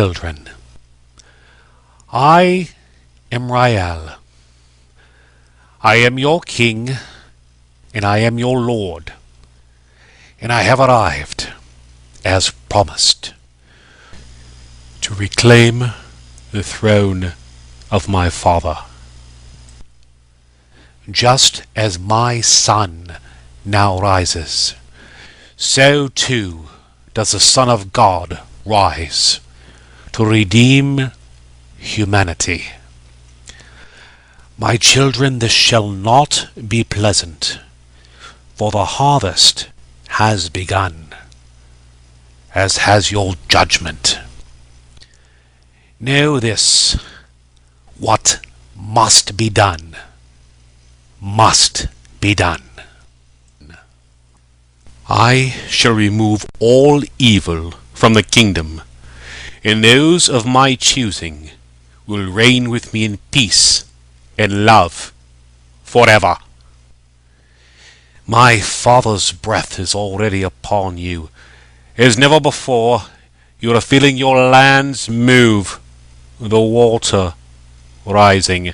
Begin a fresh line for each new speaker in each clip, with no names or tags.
children, I am Rayel. I am your king, and I am your lord, and I have arrived, as promised, to reclaim the throne of my father. Just as my sun now rises, so too does the Son of God rise to redeem humanity. My children, this shall not be pleasant, for the harvest has begun, as has your judgment. Know this: what must be done, must be done. I shall remove all evil from the kingdom, and those of my choosing will reign with me in peace and love forever. My Father's breath is already upon you. As never before, you are feeling your lands move, the water rising,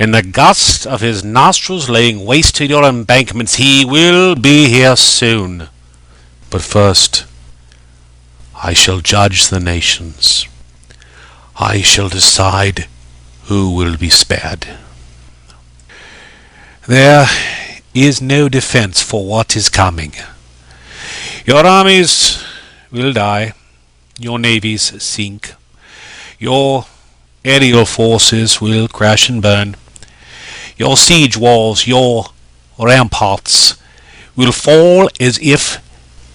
and the gust of his nostrils laying waste to your embankments. He will be here soon. But first, I shall judge the nations. I shall decide who will be spared. There is no defense for what is coming. Your armies will die, your navies sink, your aerial forces will crash and burn, your siege walls, your ramparts will fall as if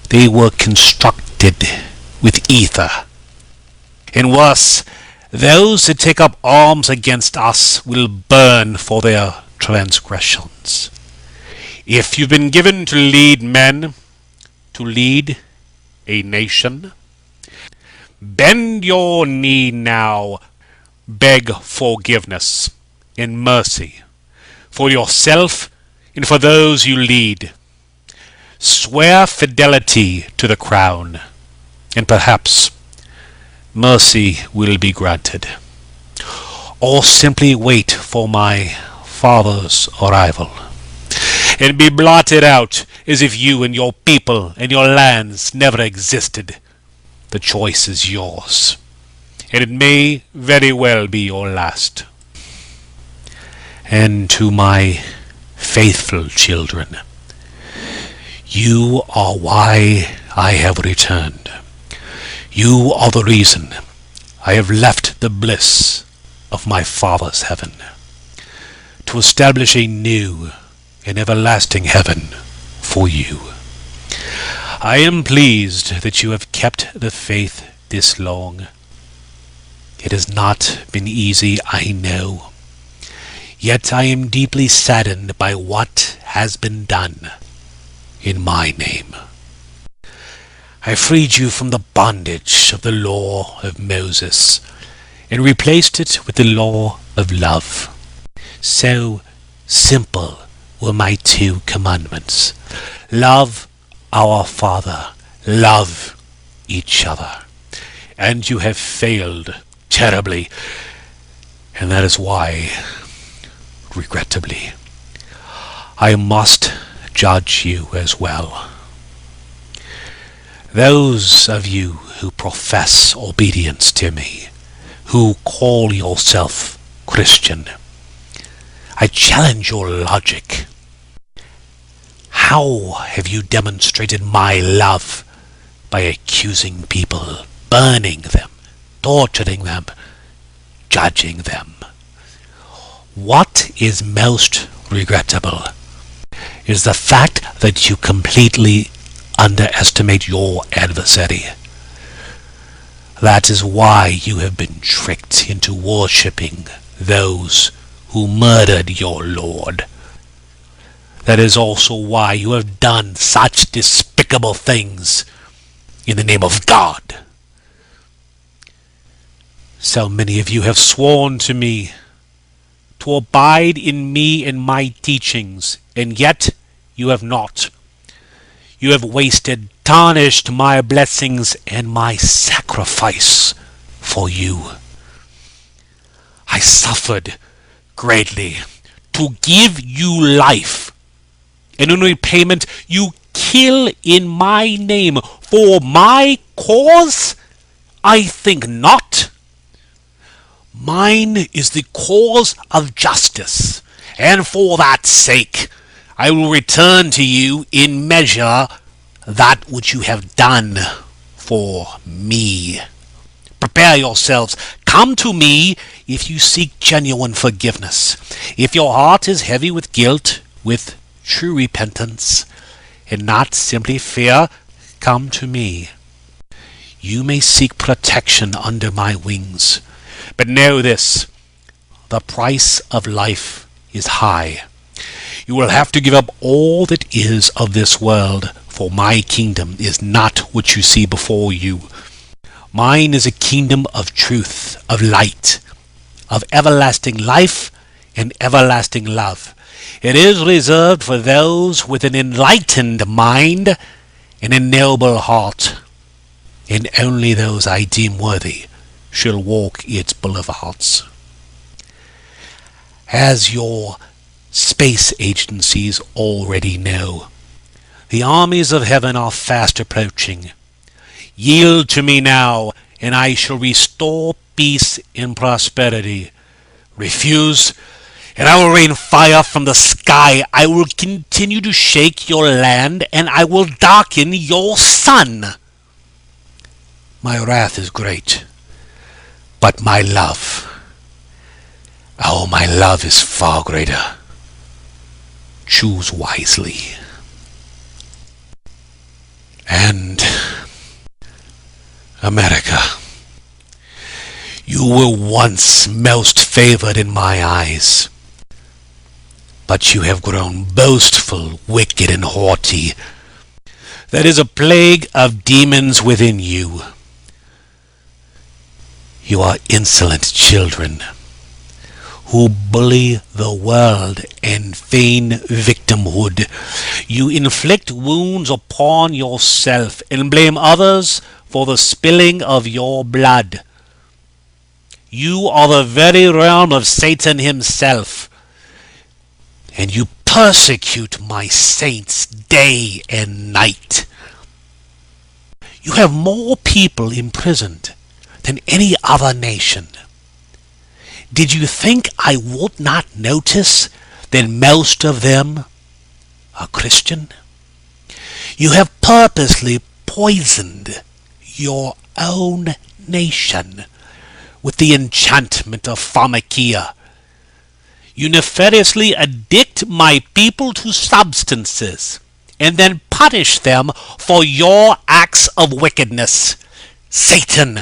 they were constructed with ether. And worse, those that take up arms against us will burn for their transgressions. If you've been given to lead men, to lead a nation, bend your knee now, beg forgiveness and mercy for yourself and for those you lead. Swear fidelity to the crown, and perhaps mercy will be granted. Or simply wait for my Father's arrival, and be blotted out as if you and your people and your lands never existed. The choice is yours, and it may very well be your last. And to my faithful children, you are why I have returned. You are the reason I have left the bliss of my Father's heaven, to establish a new and everlasting heaven for you. I am pleased that you have kept the faith this long. It has not been easy, I know. Yet I am deeply saddened by what has been done in my name. I freed you from the bondage of the law of Moses and replaced it with the law of love. So simple were my 2 commandments. Love our Father, love each other. And you have failed terribly, and that is why, regrettably, I must judge you as well. Those of you who profess obedience to me, who call yourself Christian, I challenge your logic. How have you demonstrated my love? By accusing people, burning them, torturing them, judging them. What is most regrettable is the fact that you completely underestimate your adversary. That is why you have been tricked into worshipping those who murdered your Lord. That is also why you have done such despicable things in the name of God. So many of you have sworn to me to abide in me and my teachings, and yet you have not. You have wasted, tarnished my blessings and my sacrifice for you. I suffered greatly to give you life, and in repayment you kill in my name. For my cause? I think not. Mine is the cause of justice, and for that sake I will return to you in measure that which you have done for me. Prepare yourselves. Come to me if you seek genuine forgiveness. If your heart is heavy with guilt, with true repentance, and not simply fear, come to me. You may seek protection under my wings, but know this: the price of life is high. You will have to give up all that is of this world, for my kingdom is not what you see before you. Mine is a kingdom of truth, of light, of everlasting life and everlasting love. It is reserved for those with an enlightened mind and a noble heart, and only those I deem worthy shall walk its boulevards. As your space agencies already know, the armies of heaven are fast approaching. Yield to me now, and I shall restore peace and prosperity. Refuse, and I will rain fire from the sky. I will continue to shake your land, and I will darken your sun. My wrath is great, but my love, oh, my love is far greater. Choose wisely. And America, you were once most favored in my eyes, but you have grown boastful, wicked, and haughty. There is a plague of demons within you. You are insolent children who bully the world and feign victimhood. You inflict wounds upon yourself and blame others for the spilling of your blood. You are the very realm of Satan himself, and you persecute my saints day and night. You have more people imprisoned than any other nation. Did you think I would not notice that most of them are Christian? You have purposely poisoned your own nation with the enchantment of pharmakia. You nefariously addict my people to substances and then punish them for your acts of wickedness. Satan,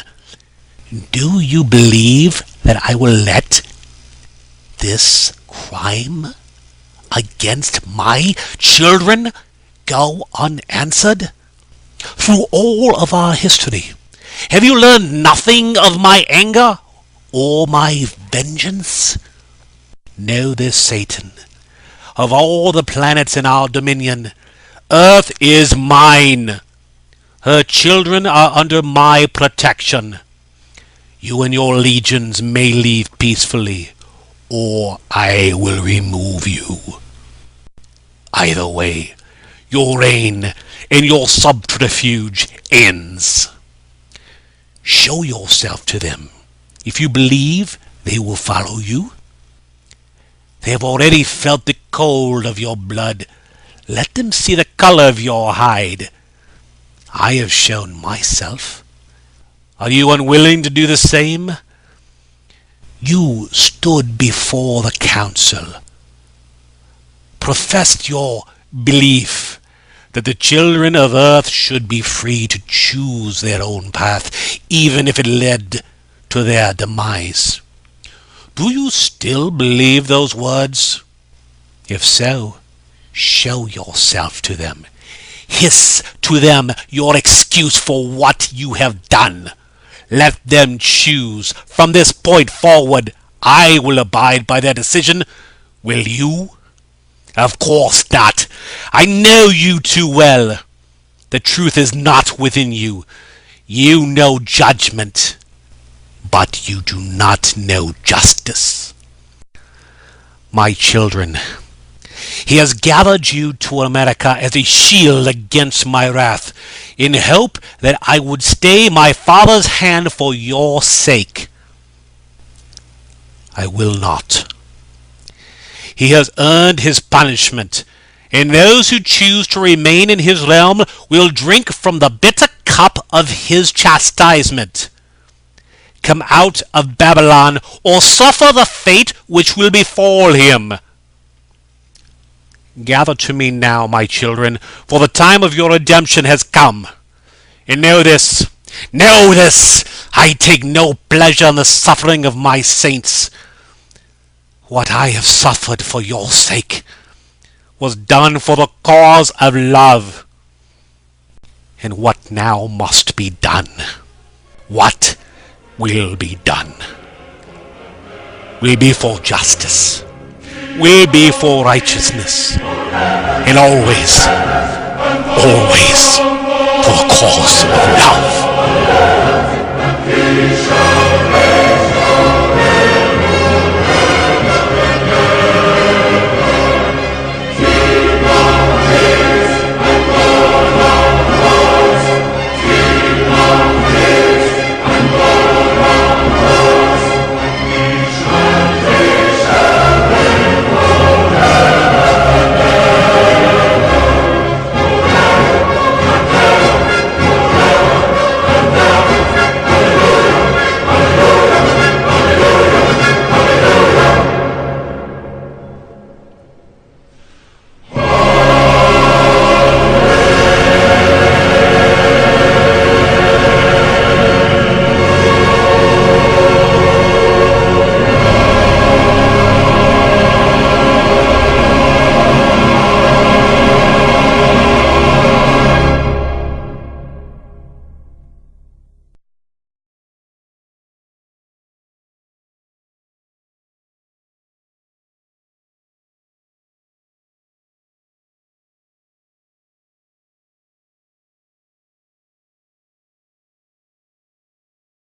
do you believe that I will let this crime against my children go unanswered? Through all of our history, have you learned nothing of my anger or my vengeance? Know this, Satan. Of all the planets in our dominion, Earth is mine. Her children are under my protection. You and your legions may leave peacefully, or I will remove you. Either way, your reign and your subterfuge ends. Show yourself to them. If you believe, they will follow you. They have already felt the cold of your blood. Let them see the color of your hide. I have shown myself. Are you unwilling to do the same? You stood before the council, professed your belief that the children of earth should be free to choose their own path, even if it led to their demise. Do you still believe those words? If so, show yourself to them. Hiss to them your excuse for what you have done. Let them choose. From this point forward, I will abide by their decision. Will you? Of course not. I know you too well. The truth is not within you. You know judgment. but you do not know justice. My children, he has gathered you to America as a shield against my wrath, in hope that I would stay my father's hand for your sake. I will not. He has earned his punishment, and those who choose to remain in his realm will drink from the bitter cup of his chastisement. Come out of Babylon, or suffer the fate which will befall him. Gather to me now, my children, for the time of your redemption has come. And know this, I take no pleasure in the suffering of my saints. What I have suffered for your sake was done for the cause of love. And what now must be done, what will be done, will be for justice, will be for righteousness, and always for the cause of